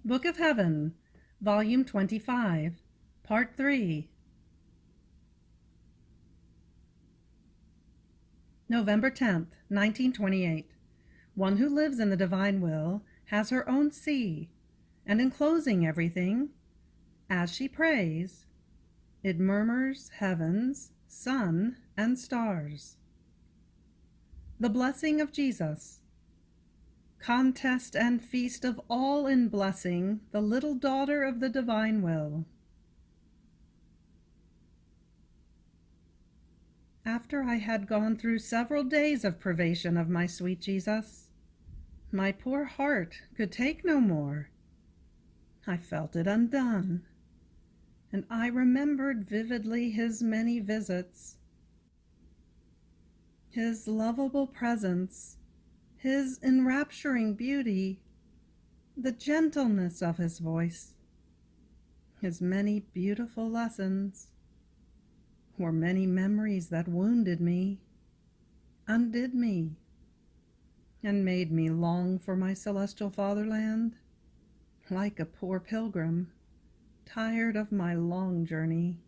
Book of Heaven, Volume 25, Part 3. November 10th, 1928. One who lives in the divine will has her own sea, and enclosing everything, as she prays, it murmurs heavens, sun, and stars. The blessing of Jesus. Contest and feast of all in blessing, the little daughter of the divine will. After I had gone through several days of privation of my sweet Jesus, my poor heart could take no more. I felt it undone, and I remembered vividly his many visits, his lovable presence, his enrapturing beauty, the gentleness of his voice, his many beautiful lessons, were many memories that wounded me, undid me, and made me long for my celestial fatherland, like a poor pilgrim, tired of my long journey.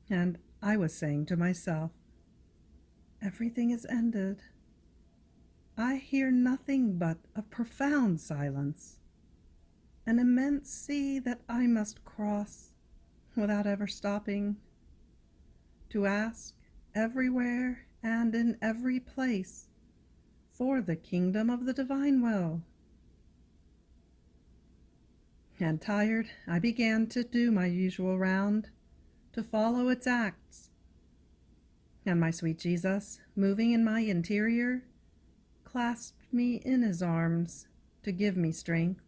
And I was saying to myself, everything is ended. I hear nothing but a profound silence, an immense sea that I must cross without ever stopping, to ask everywhere and in every place for the kingdom of the divine will. And tired, I began to do my usual round, to follow its acts. And my sweet Jesus, moving in my interior, clasped me in his arms to give me strength,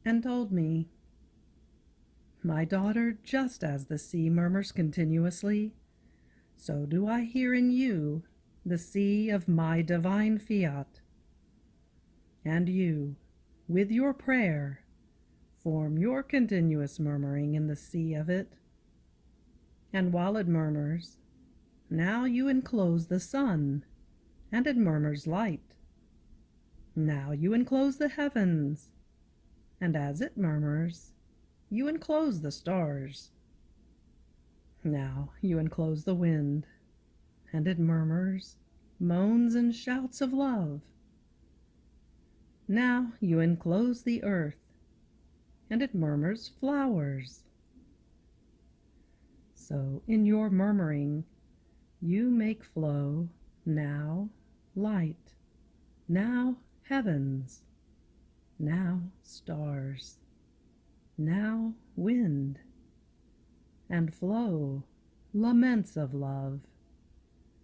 and told me, "My daughter, just as the sea murmurs continuously, so do I hear in you the sea of my divine fiat. And you, with your prayer, form your continuous murmuring in the sea of it. And while it murmurs, now you enclose the sun, and it murmurs light. Now you enclose the heavens, and as it murmurs, you enclose the stars. Now you enclose the wind, and it murmurs, moans, and shouts of love. Now you enclose the earth, and it murmurs flowers. So in your murmuring, you make flow now light, now heavens, now stars, now wind, and flow laments of love,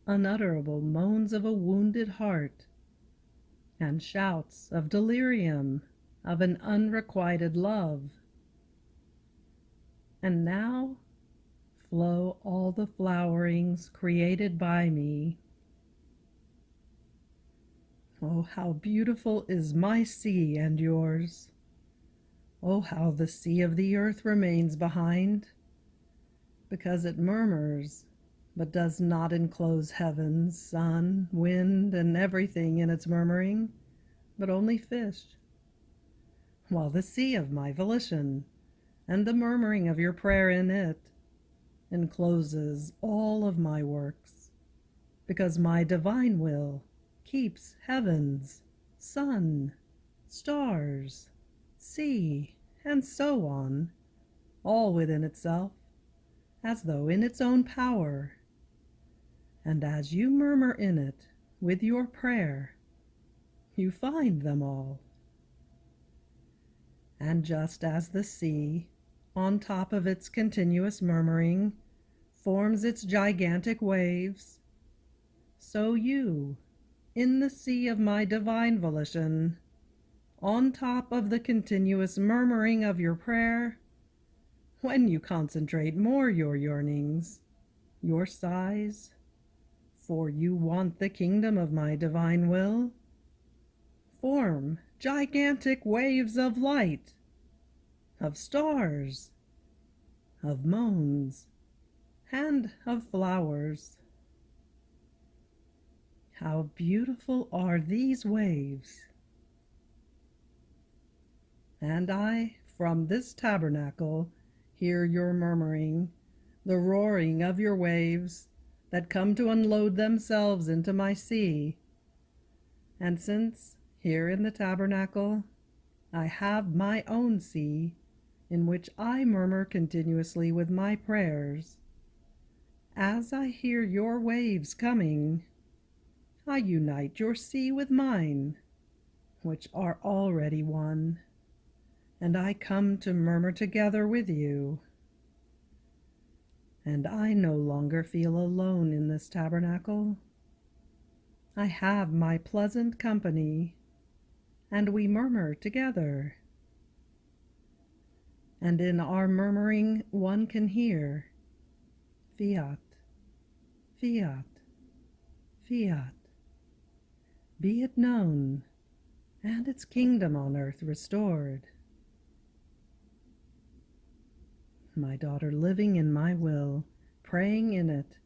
unutterable moans of a wounded heart, and shouts of delirium of an unrequited love. And now flow all the flowerings created by me. Oh, how beautiful is my sea and yours! Oh, how the sea of the earth remains behind, because it murmurs, but does not enclose heavens, sun, wind, and everything in its murmuring, but only fish. While the sea of my volition, and the murmuring of your prayer in it, encloses all of my works, because my divine will keeps heavens, sun, stars, sea, and so on, all within itself, as though in its own power. And as you murmur in it with your prayer, you find them all. And just as the sea, on top of its continuous murmuring, forms its gigantic waves, so you, in the sea of my divine volition, on top of the continuous murmuring of your prayer, when you concentrate more your yearnings, your sighs, for you want the kingdom of my divine will, form gigantic waves of light, of stars, of moans, and of flowers. How beautiful are these waves! And I, from this tabernacle, hear your murmuring, the roaring of your waves that come to unload themselves into my sea. And since, here in the tabernacle, I have my own sea, in which I murmur continuously with my prayers, as I hear your waves coming, I unite your sea with mine, which are already one, and I come to murmur together with you. And I no longer feel alone in this tabernacle. I have my pleasant company, and we murmur together. And in our murmuring one can hear, Fiat, Fiat, Fiat. Be it known, and its kingdom on earth restored. My daughter living in my will, praying in it,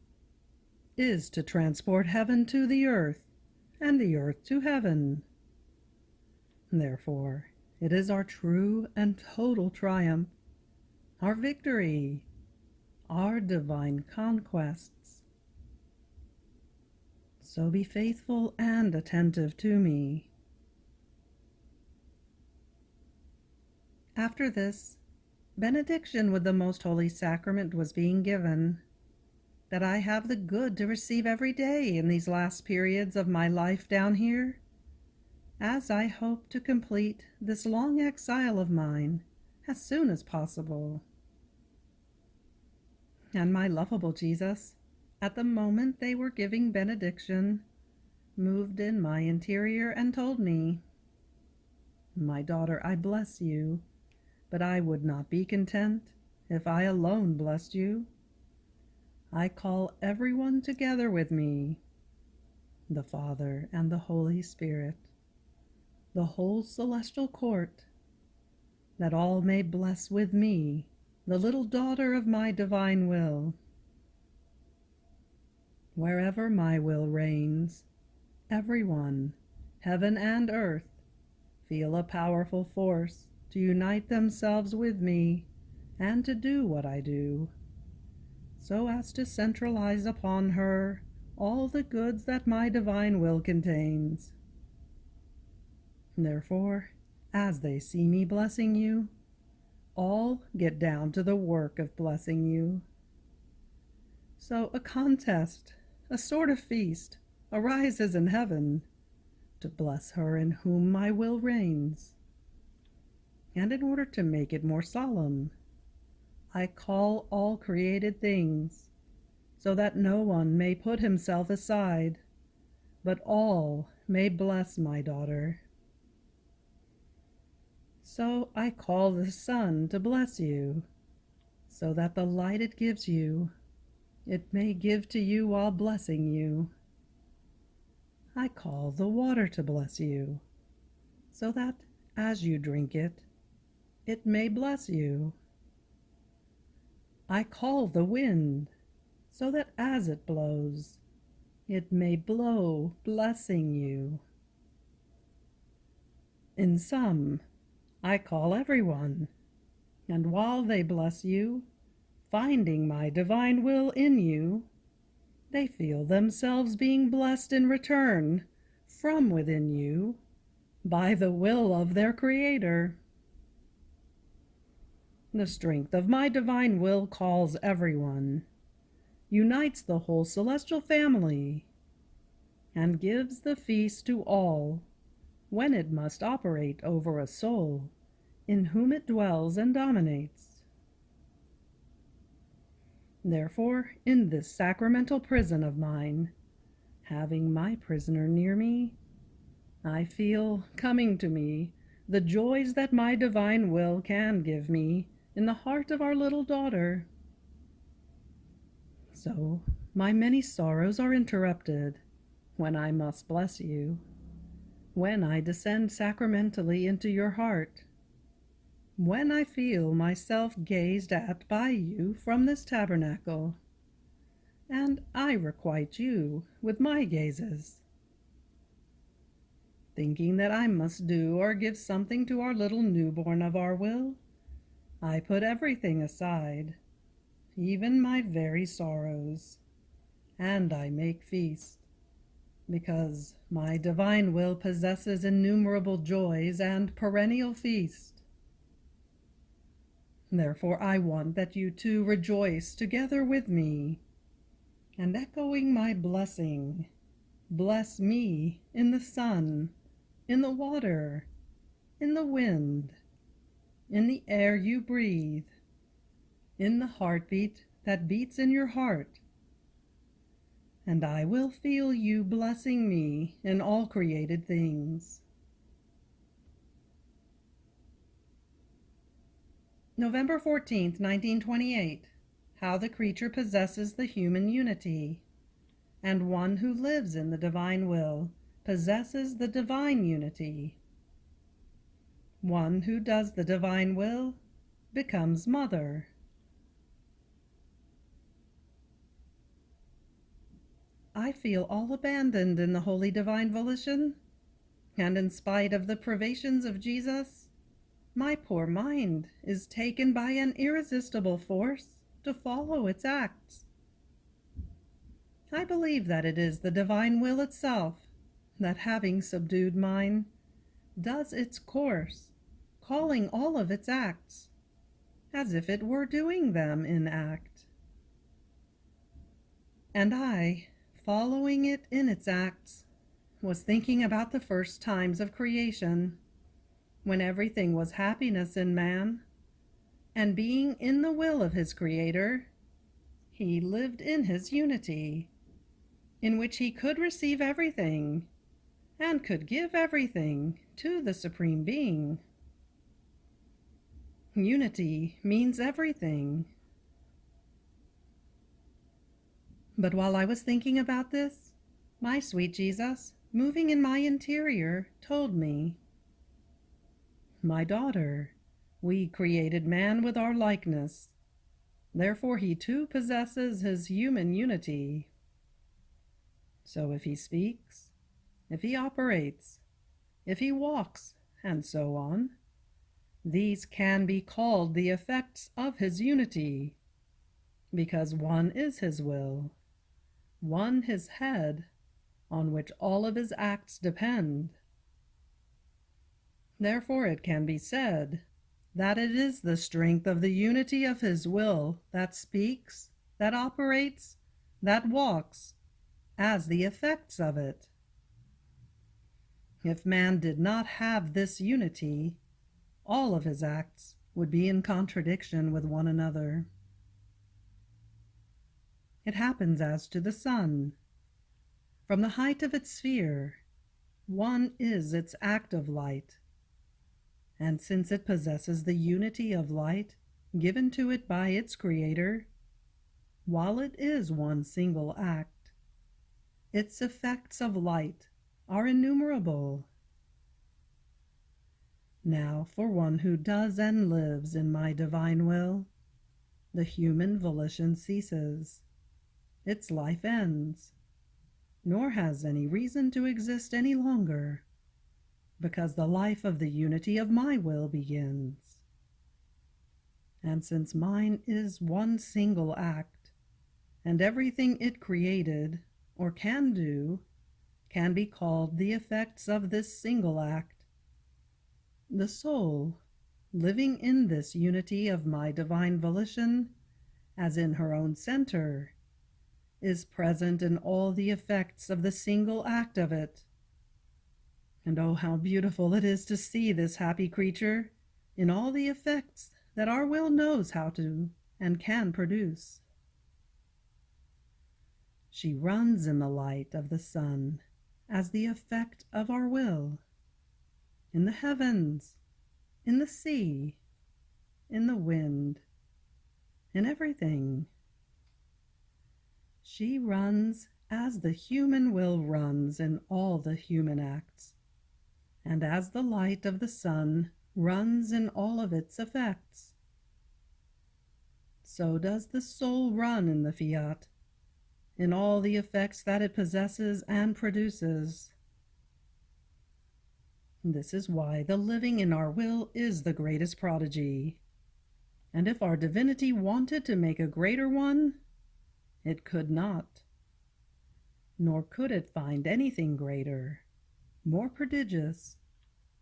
is to transport heaven to the earth, and the earth to heaven. Therefore, it is our true and total triumph, our victory, our divine conquests. So be faithful and attentive to me. After this, benediction with the Most Holy Sacrament was being given, that I have the good to receive every day in these last periods of my life down here, as I hope to complete this long exile of mine as soon as possible. And my lovable Jesus, at the moment they were giving benediction, moved in my interior and told me, "My daughter, I bless you, but I would not be content if I alone blessed you. I call everyone together with me, the Father and the Holy Spirit, the whole celestial court, that all may bless with me, the little daughter of my divine will. Wherever my will reigns, everyone, heaven and earth, feel a powerful force to unite themselves with me and to do what I do, so as to centralize upon her all the goods that my divine will contains. Therefore, as they see me blessing you, all get down to the work of blessing you. So a contest, a sort of feast, arises in heaven to bless her in whom my will reigns. And in order to make it more solemn, I call all created things, so that no one may put himself aside, but all may bless my daughter. So I call the sun to bless you, so that the light it gives you, it may give to you while blessing you. I call the water to bless you, so that as you drink it, it may bless you. I call the wind, so that as it blows, it may blow blessing you. In sum, I call everyone, and while they bless you, finding my divine will in you, they feel themselves being blessed in return from within you by the will of their Creator. The strength of my divine will calls everyone, unites the whole celestial family, and gives the feast to all when it must operate over a soul in whom it dwells and dominates. Therefore, in this sacramental prison of mine, having my prisoner near me, I feel coming to me the joys that my divine will can give me in the heart of our little daughter. So my many sorrows are interrupted when I must bless you, when I descend sacramentally into your heart, when I feel myself gazed at by you from this tabernacle, and I requite you with my gazes. thinking that I must do or give something to our little newborn of our will, I put everything aside, even my very sorrows, and I make feast, because my divine will possesses innumerable joys and perennial feast. Therefore I want that you too rejoice together with me, and echoing my blessing, bless me in the sun, in the water, in the wind, in the air you breathe, in the heartbeat that beats in your heart. And I will feel you blessing me in all created things. November 14th, 1928. How the creature possesses the human unity, and one who lives in the divine will possesses the divine unity. One who does the divine will becomes mother. I feel all abandoned in the holy divine volition, and in spite of the privations of Jesus, my poor mind is taken by an irresistible force to follow its acts. I believe that it is the divine will itself that, having subdued mine, does its course, calling all of its acts, as if it were doing them in act. And I, following it in its acts, was thinking about the first times of creation, when everything was happiness in man, and being in the will of his Creator, he lived in his unity, in which he could receive everything, and could give everything to the Supreme Being. Unity means everything. But while I was thinking about this, my sweet Jesus, moving in my interior, told me, "My daughter, we created man with our likeness. Therefore he too possesses his human unity. So if he speaks, if he operates, if he walks, and so on, these can be called the effects of his unity, because one is his will, one his head, on which all of his acts depend. Therefore it can be said that it is the strength of the unity of his will that speaks, that operates, that walks, as the effects of it. If man did not have this unity, all of his acts would be in contradiction with one another. It happens as to the sun. From the height of its sphere, one is its act of light. And since it possesses the unity of light given to it by its Creator, while it is one single act, its effects of light are innumerable. Now, for one who does and lives in my divine will, the human volition ceases, its life ends, nor has any reason to exist any longer, because the life of the unity of my will begins. And since mine is one single act, and everything it created, or can do, can be called the effects of this single act, the soul, living in this unity of my divine volition, as in her own center, is present in all the effects of the single act of it. And oh, how beautiful it is to see this happy creature in all the effects that our will knows how to and can produce. She runs in the light of the sun as the effect of our will, in the heavens, in the sea, in the wind, in everything. She runs as the human will runs in all the human acts, and as the light of the sun runs in all of its effects. So does the soul run in the Fiat, in all the effects that it possesses and produces. This is why the living in our will is the greatest prodigy. And if our divinity wanted to make a greater one, it could not. Nor could it find anything greater, more prodigious,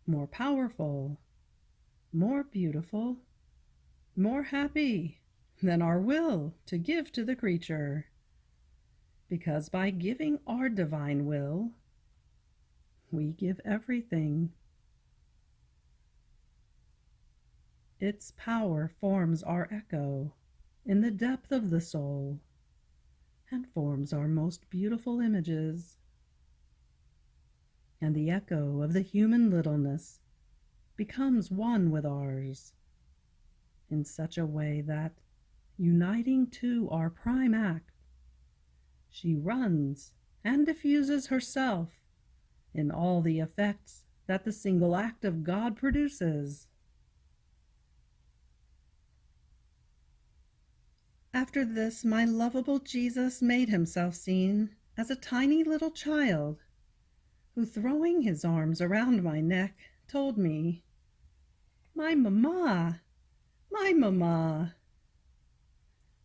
more powerful, more beautiful, more happy than our will to give to the creature. Because by giving our divine will, we give everything. Its power forms our echo in the depth of the soul and forms our most beautiful images. And the echo of the human littleness becomes one with ours in such a way that, uniting to our prime act, she runs and diffuses herself in all the effects that the single act of God produces. After this, my lovable Jesus made himself seen as a tiny little child, who, throwing his arms around my neck, told me, "My mamma, my mamma."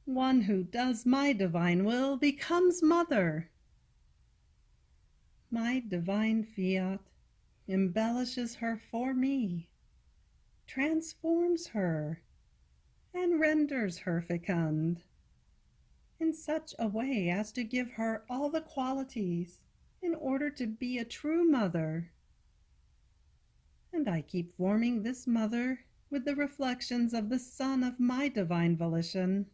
One who does my divine will becomes mother. My divine Fiat embellishes her for me, transforms her, and renders her fecund in such a way as to give her all the qualities in order to be a true mother. And I keep forming this mother with the reflections of the Son of my divine volition,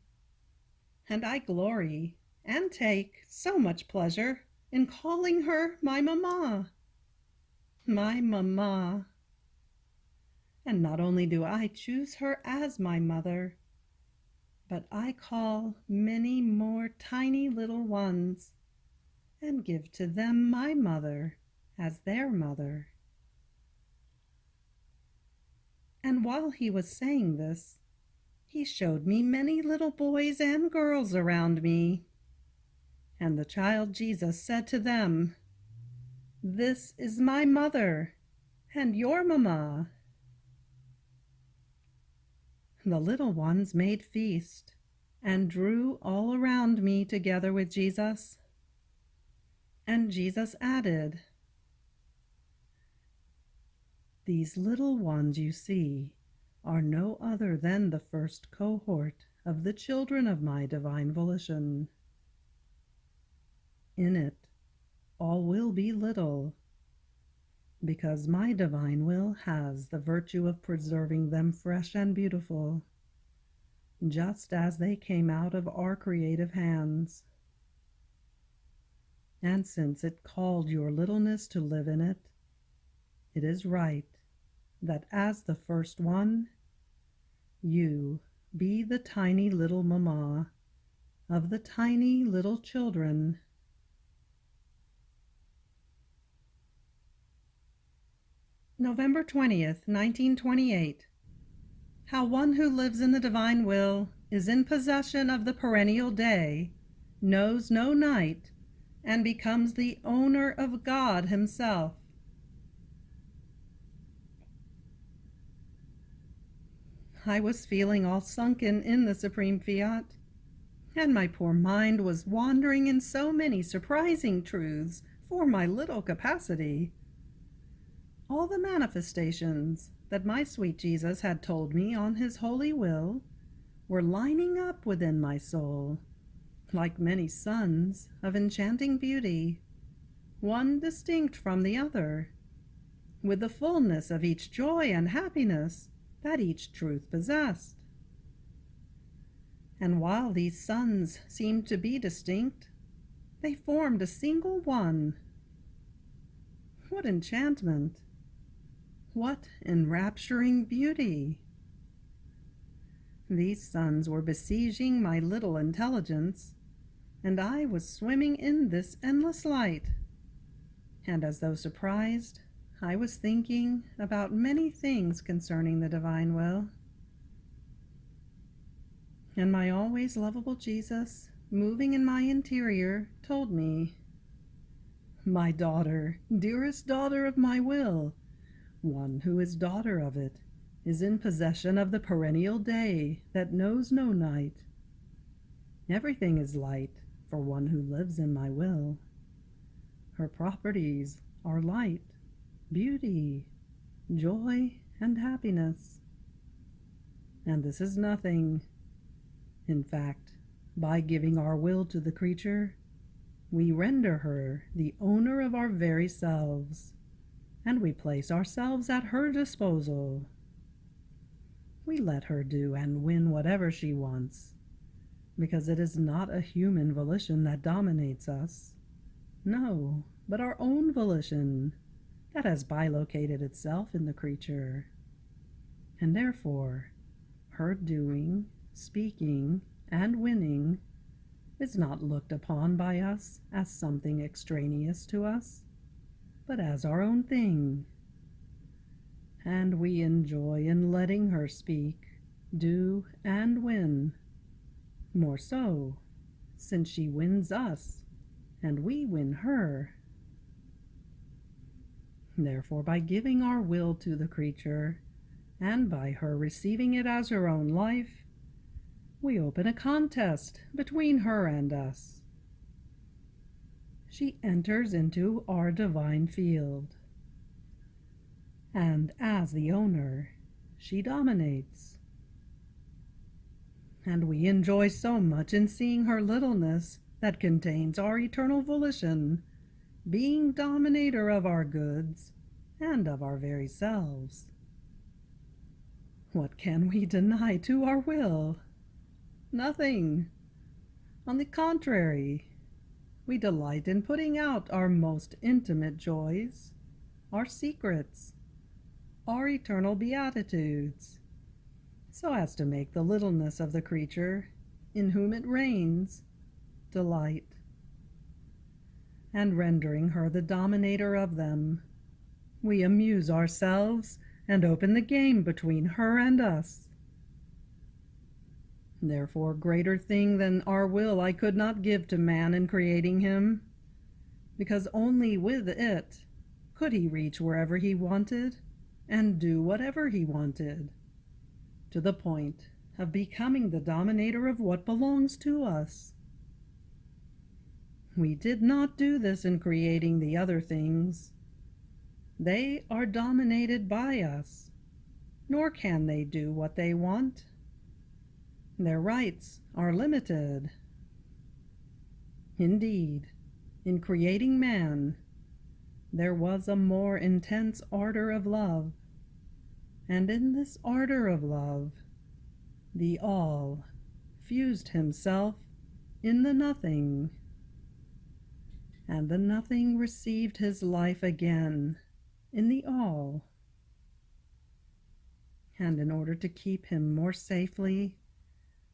and I glory and take so much pleasure in calling her my mamma. My mamma. And not only do I choose her as my mother, but I call many more tiny little ones and give to them my mother as their mother. And while he was saying this, he showed me many little boys and girls around me. And the child Jesus said to them, "This is my mother and your mamma." The little ones made feast and drew all around me together with Jesus. And Jesus added, "These little ones you see are no other than the first cohort of the children of my divine volition. In it, all will be little, because my divine will has the virtue of preserving them fresh and beautiful, just as they came out of our creative hands. And since it called your littleness to live in it, it is right that as the first one, you be the tiny little mamma of the tiny little children." November 20th, 1928. How one who lives in the divine will is in possession of the perennial day, knows no night, and becomes the owner of God himself. I was feeling all sunken in the supreme Fiat, and my poor mind was wandering in so many surprising truths for my little capacity. All the manifestations that my sweet Jesus had told me on his holy will were lining up within my soul, like many suns of enchanting beauty, one distinct from the other, with the fullness of each joy and happiness that each truth possessed. And while these suns seemed to be distinct, they formed a single one. What enchantment! What enrapturing beauty! These suns were besieging my little intelligence, and I was swimming in this endless light. And as though surprised, I was thinking about many things concerning the divine will. And my always lovable Jesus, moving in my interior, told me, "My daughter, dearest daughter of my will, One who is daughter of it is in possession of the perennial day that knows no night. Everything is light for one who lives in my will. Her properties are light, beauty, joy, and happiness. And this is nothing. In fact, by giving our will to the creature, we render her the owner of our very selves, and we place ourselves at her disposal. We let her do and win whatever she wants, because it is not a human volition that dominates us. No, but our own volition that has bilocated itself in the creature. And therefore, her doing, speaking, and winning is not looked upon by us as something extraneous to us, but as our own thing. And we enjoy in letting her speak, do, and win. More so, since she wins us, and we win her. Therefore, by giving our will to the creature, and by her receiving it as her own life, we open a contest between her and us. She enters into our divine field, and as the owner, she dominates. And we enjoy so much in seeing her littleness that contains our eternal volition, being dominator of our goods and of our very selves. What can we deny to our will? Nothing. On the contrary, we delight in putting out our most intimate joys, our secrets, our eternal beatitudes, so as to make the littleness of the creature, in whom it reigns, delight, and rendering her the dominator of them, we amuse ourselves and open the game between her and us. Therefore, greater thing than our will I could not give to man in creating him, because only with it could he reach wherever he wanted and do whatever he wanted, to the point of becoming the dominator of what belongs to us. We did not do this in creating the other things. They are dominated by us, nor can they do what they want. Their rights are limited. Indeed, in creating man, there was a more intense ardor of love, and in this ardor of love, the All fused himself in the Nothing, and the Nothing received his life again in the All. And in order to keep him more safely,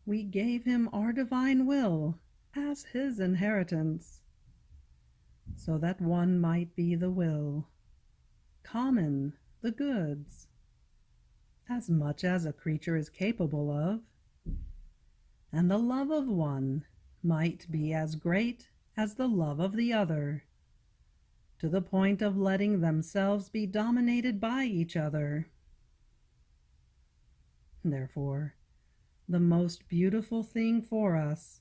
we gave him our divine will as his inheritance, so that one might be the will, common, the goods, as much as a creature is capable of, and the love of one might be as great as the love of the other, to the point of letting themselves be dominated by each other. Therefore, the most beautiful thing for us,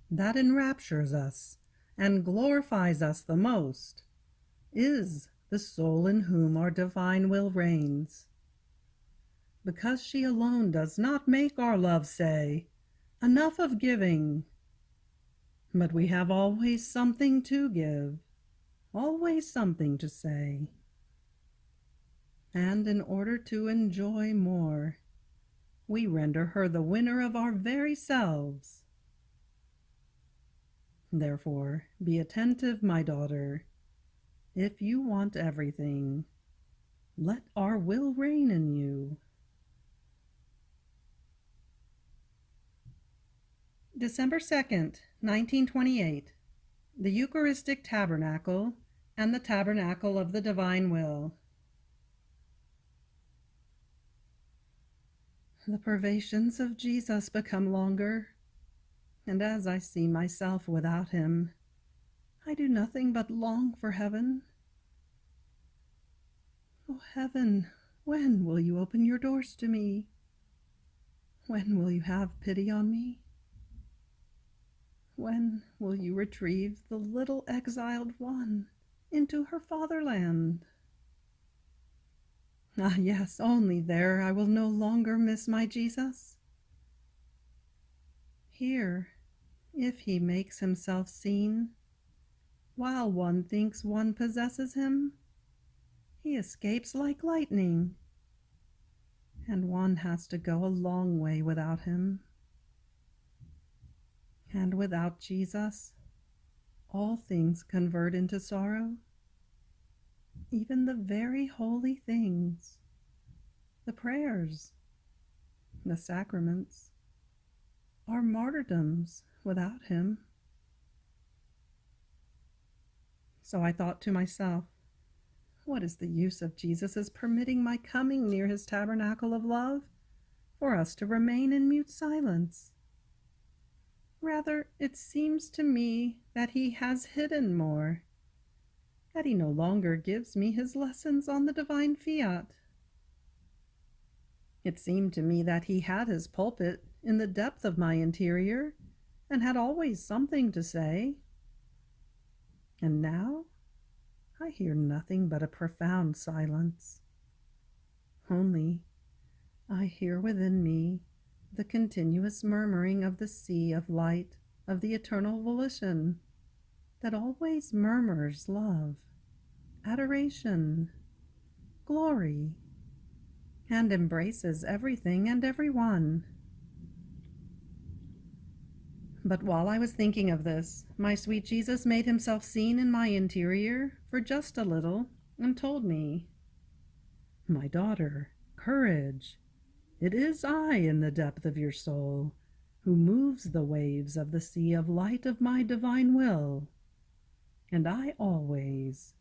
that enraptures us and glorifies us the most, is the soul in whom our divine will reigns, because she alone does not make our love say, "Enough of giving," but we have always something to give, always something to say. And in order to enjoy more, we render her the winner of our very selves. Therefore, be attentive, my daughter. If you want everything, let our will reign in you. December 2nd, 1928. The Eucharistic Tabernacle and the Tabernacle of the Divine Will. The privations of Jesus become longer, and as I see myself without him, I do nothing but long for heaven. O heaven, when will you open your doors to me? When will you have pity on me? When will you retrieve the little exiled one into her fatherland? Ah, yes, only there I will no longer miss my Jesus. Here, if he makes himself seen, while one thinks one possesses him, he escapes like lightning, and one has to go a long way without him. And without Jesus, all things convert into sorrow, even the very holy things, the prayers, the sacraments, are martyrdoms without him. So I thought to myself, what is the use of Jesus' permitting my coming near his tabernacle of love for us to remain in mute silence? Rather, it seems to me that he has hidden more, that he no longer gives me his lessons on the divine Fiat. It seemed to me that he had his pulpit in the depth of my interior and had always something to say. And now I hear nothing but a profound silence. Only I hear within me the continuous murmuring of the sea of light of the eternal volition that always murmurs love, adoration, glory, and embraces everything and everyone. But while I was thinking of this, my sweet Jesus made himself seen in my interior for just a little and told me, "My daughter, courage! It is I in the depth of your soul, who moves the waves of the sea of light of my divine will. And I always,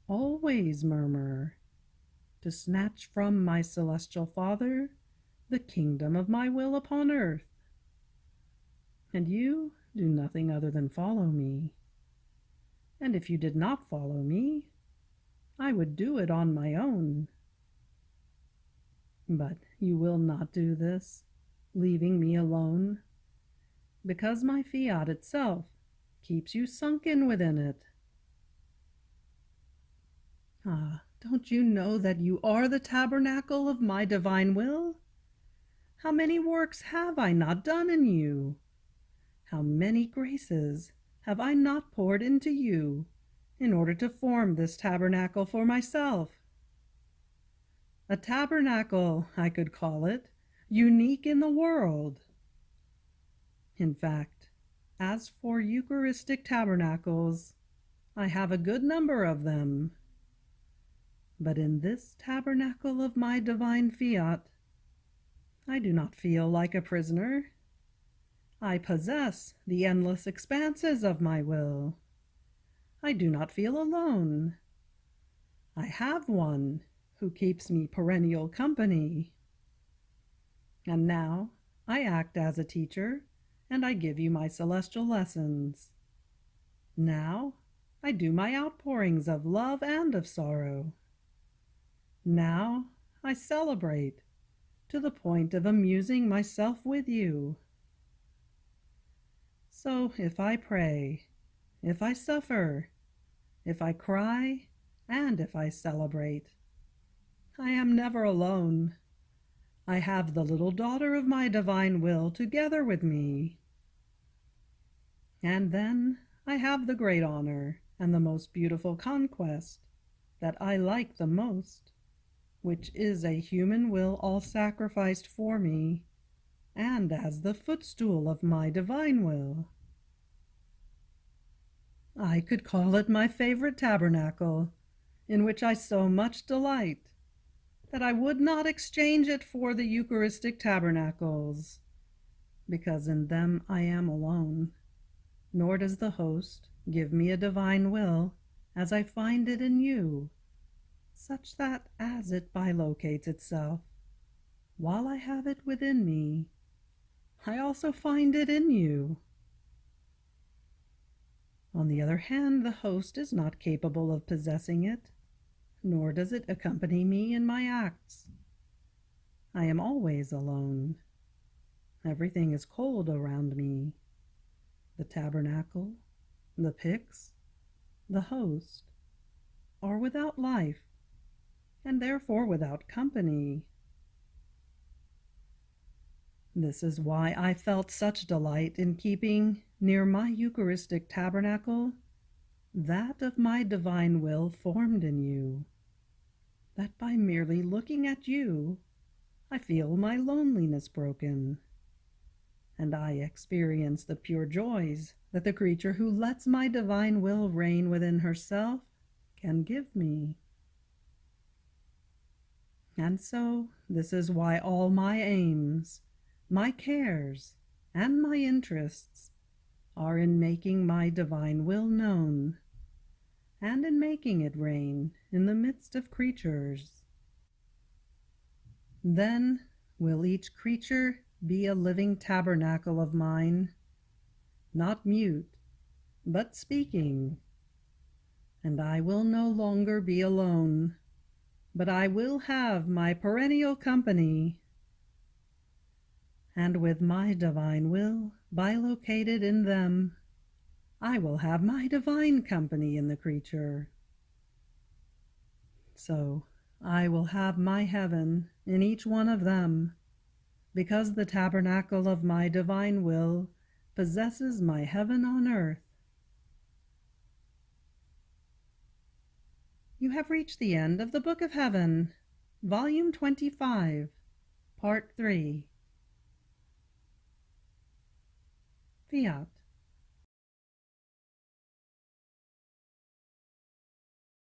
always murmur, to snatch from my celestial Father the kingdom of my will upon earth. And you do nothing other than follow me. And if you did not follow me, I would do it on my own. But you will not do this, leaving me alone, because my Fiat itself keeps you sunken within it. Ah, don't you know that you are the tabernacle of my divine will? How many works have I not done in you? How many graces have I not poured into you in order to form this tabernacle for myself? A tabernacle, I could call it, unique in the world. In fact, as for Eucharistic tabernacles, I have a good number of them. But in this tabernacle of my divine Fiat, I do not feel like a prisoner. I possess the endless expanses of my will. I do not feel alone. I have one who keeps me perennial company. And now I act as a teacher, and I give you my celestial lessons. Now I do my outpourings of love and of sorrow. Now I celebrate to the point of amusing myself with you. So if I pray, if I suffer, if I cry, and if I celebrate, I am never alone. I have the little daughter of my divine will together with me. And then I have the great honor and the most beautiful conquest that I like the most, which is a human will all sacrificed for me, and as the footstool of my divine will. I could call it my favorite tabernacle, in which I so much delight, that I would not exchange it for the Eucharistic tabernacles, because in them I am alone, nor does the host give me a divine will as I find it in you, such that as it bilocates itself, while I have it within me, I also find it in you. On the other hand, the host is not capable of possessing it, nor does it accompany me in my acts. I am always alone. Everything is cold around me. The tabernacle, the pyx, the host are without life, and therefore without company. This is why I felt such delight in keeping near my Eucharistic tabernacle that of my divine will formed in you, that by merely looking at you, I feel my loneliness broken, and I experience the pure joys that the creature who lets my divine will reign within herself can give me. And so, this is why all my aims, my cares, and my interests are in making my divine will known, and in making it reign in the midst of creatures. Then will each creature be a living tabernacle of mine, not mute, but speaking. And I will no longer be alone, but I will have my perennial company. And with my divine will bilocated in them, I will have my divine company in the creature. So I will have my heaven in each one of them, because the tabernacle of my divine will possesses my heaven on earth. You have reached the end of the Book of Heaven, Volume 25, Part 3. Fiat.